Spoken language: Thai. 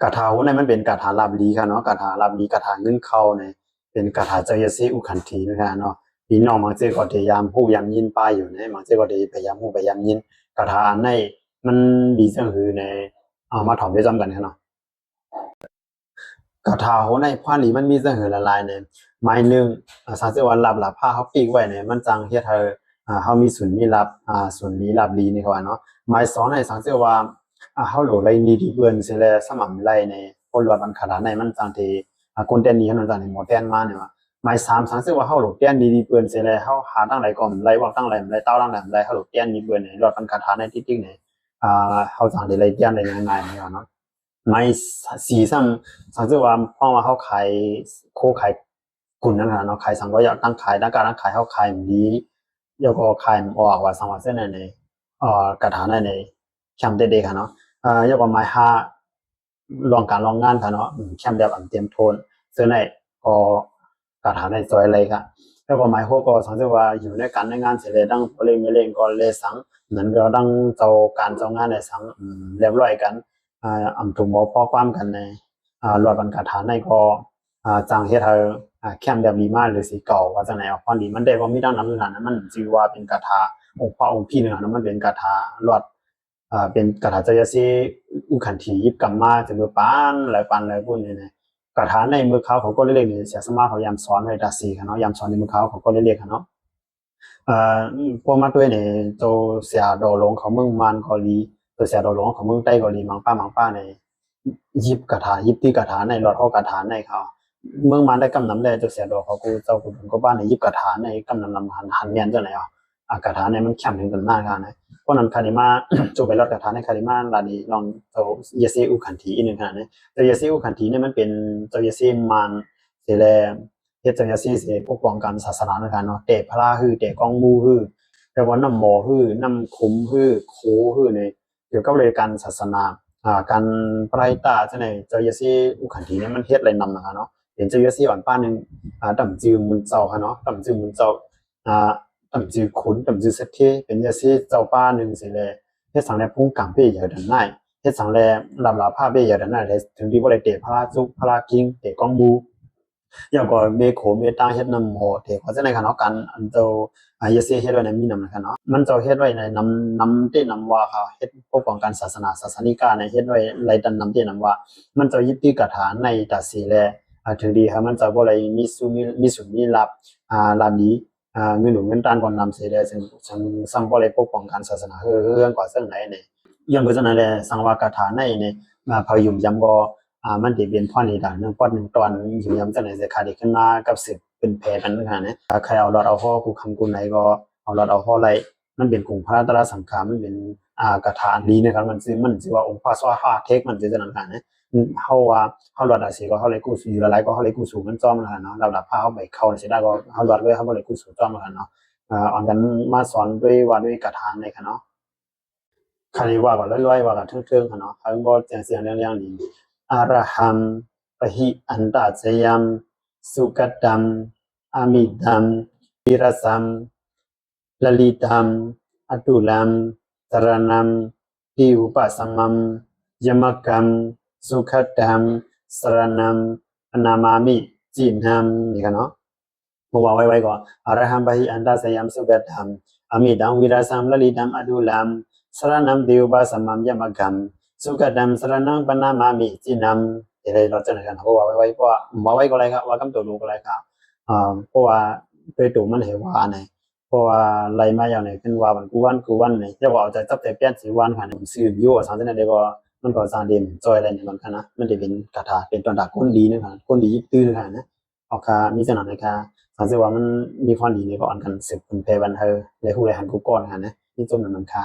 กถาโหในมันเป็นกถาลาบลีค่ะเนาะกถาลาบลีกถาเงินเข้าในเป็นกถาเจยเสอุคันธีนะคะเนาะพี่น้องบางเจก็พยายามฮู้ยามยินป้ายอยู่ในบางเจก็พยายามฮู้พยายามยินกถาอันในมันดีจังหือในมาถ่อมได้จำกันค่ะเนาะกถาโหในพวานนี้มันมีจังหือละลายในหมายหนึงสังเกตว่าลับผ้าเฮาปีกไว้เนี่ยมันจังเฮ็ดให้เฮามีศูนย์ลี้ลับศูนย์ลี้ลับลีนี่เขาว่าเนาะหมายสองในสังเกตว่าเฮาโหลไลนีดีเบิ่นสิแลสม่ำไรในพลวดมันขนาดในมันจังที่คนแดนนี้มันจังที่หมอแดนมาเนี่ยว่าหมายสามสังเกตว่าเฮาโหลแดนดีๆเบิ่นสิแลเฮาหาตั้งไหนก็ไลว่าตั้งไหนไลเต้าตั้งไหนไลเฮาโหลแดนนี้เบิ่นในรอดมันคาถาในที่จริงเนี่ยเฮาจังได้ไลแดนได้ง่ายๆเนี่ยเนาะ ไม่สีซ้ำสังเกตว่าเพราะว่าเขาขายโคขายกุ่นนั่นแหละเนาะขายสังก็อยากตั้งขายตั้งการตั้งขายเขาขายดีแล้วก็ขายออกว่าสังว่าเส้นในกระถางในแคมป์เด็กๆค่ะเนาะแล้วก็ไม้ห้าลองการลองงานค่ะเนาะแคมป์แบบอันเตรียมโทนซึ่งในก็กระถางในจอยอะไรค่ะแล้วก็ไม้โคก็สังเกตว่าอยู่ในการในงานเสร็จเลยตั้งเล่งไม่เล่งก็เลยสังเหมือนเราตั้งเจ้าการเจ้างานในสังเรียบร้อยกันถูกบ่พอความกันในรวดบรรทัดฐานในก็จังเฮ็ดให้แคมแบบนี้มาหรือสิเก่าว่าจังไหนเอาความดีมันได้บ่มีดังนั้นนั่นมันชื่อว่าเป็นคาถาองค์พระองค์พี่นึงนั้นมันเป็นคาถารวดเป็นคาถาเจยสิอุคันธียิบกรรมมาจะมือปานหลายปานหลายบุญนี่นะคาถาในมือเขาก็เรียกนี่เสียสมาเขายามสอนไว้ดาสีค่ะเนาะยามสอนในมือเขาก็เรียกค่ะเนาะพวกมาด้วยเนี่ยโจเสียดอหลงเขาเมืองมานเกาหลีตัวเสียดอหลงของเมืองใต้เกาหลีมังป้าในยิบกถายิบที่กถาในรอดเขากถาในเขาเมืองมานได้กำนำได้ตัวเสียดอเขากูเจ้ากูผมก็บ้านในยิบกถาในกำนำลำหันเมียนจังไหนอ่ะกถาในมันแข็งถึงกันมากกันนะเพราะนั้นคาริมาโจไปรอดกถาในคาริมาลาดีลองเจ้าเยซีอุคันธีอีกหนึ่งขนาดนี้เจ้าเยซีอุคันธีเนี่ยมันเป็นเจ้าเยซีมานเสแล เฮ็ดจังจั่งซี้สิปกป้องกันศาสนานะคะเนาะเตะพระฮือเตะกองมูฮือแต่ว่านำหมอฮือนำคุมฮือโคฮือในเกี่ยวกับเรื่องการศาสนาการปรายตาจังได๋เจ้าเยซี่อุคันธีเนี่ยมันเฮ็ดอะไรนำนะคะเนาะเป็นเจ้าเยซี่อ่อนป้านึงตำจือมุนเจ้าค่ะเนาะตำจือมุนเจ้าอ่าตำจือขุนตำจือเสถเทเป็นเยซี่เจ้าป้านึงสิแลเฮ็ดสังแลพุงกังเป้เหยอดันนายเฮ็ดสังแลลำลาผ้าเป้เหยอดันนายถึงที่บ่ได้เตะพระจุกพระกิงเตะกองมูอย่างก็เมโขเมตาเฮ็ดนำหอเถก็จะในคันเนาะกันอันเจ้ายะเซเฮ็ดไว้ในมีนำนะคะเนาะมันเจ้าเฮ็ดไว้ในนำเตนำว่าเขาเฮ็ดปกป้องกันศาสนาศาสนิกาในเฮ็ดไว้ไล่ดันนำเตนำว่ามันเจ้ายิบที่กฐานในตาสีแลถึงดีครับมันเจ้าบ่ได้มีสุมีลับลามีเงินหนุนเงินตานก่อนนำเสียได้ซึ่งซังบ่ได้ปกป้องกันศาสนาเรื่องก่อซึ่งไหนนี่อย่างก็จะนั่นแหละสังว่ากฐานในนี่พายุมยำก็มันสิเป็นพรนี่ล่ะ1พร1ตอนอยู่ยามจังได๋สิขาดขึ้นมากับสิเป็นแพกันจังซั่นนะใครเอารอดเอาฮอกูคำกูไหนก็เอารอดเอาฮอไลมันเป็นกรุงพระตรสังขารมันเป็นกฐานดีนะครับมันสิว่าองค์พระสวาหาเทคมันสิจังนั้นนะเฮาว่าเฮารอดอาสิก็เฮาเลยกู้อยู่หลายๆก็เฮาเลยกู้สู่มันจอมนั่นเนาะระดับพาเฮาไปเข้าสิได้ก็เฮารอดไว้เฮาบ่ได้กู้สู่จอมนั่นเนาะอันกันมาสอนด้วยว่าด้วยกฐานนี่ค่ะเนาะคานิว่าก็ลอยๆว่าก็เทิงๆค่ะเนาะเฮาบ่จังซี่เรื่องนี้ อรหังปหิอันตาจยัมสุกตัมอามิตัมวิรสัมลลิตัมอตุลัมสรณัมทิอุปสัมมัมยมกัมสุขตัมสรณัมอนามามิจินัมนี่กันเนาะบอกว่าไว้ก่อนอรหังปหิอันตาจยัมสุกตัมอามิตัมวิรสัมลลิตัมอตุลัมสรณัมทิอุปสัมมัมยมกัมสุขดัมสรณังปนามามิจินัมเดี๋ยวเราจะไหนกันเพราะว่าไว้เพราะว่าไว้ก็ไรครับว่ากำตัวรู้ก็ไรครับเพราะว่าโดยตัวมันเหว่าไหนเพราะว่าไรมาอย่างไหนเป็นว่ามันกูวันไหนจะว่าจะจับแต่เปลี่ยนสีวันค่ะผมซื้ออยู่สามสิบนาทีก็มันก็สร้างเดมจอยอะไรเนี่ยมันค่ะนะมันจะเป็นคาถาเป็นตอนดักก้นดีนะครับก้นดีตื้อค่ะนะออกค่ะมีสนามนะคะสามสิบว่ามันมีความดีในก็อ่อนกันสืบเป็นเพวันเธอเลยหูเลยหันกูก่อนค่ะนะที่จมมันค่ะ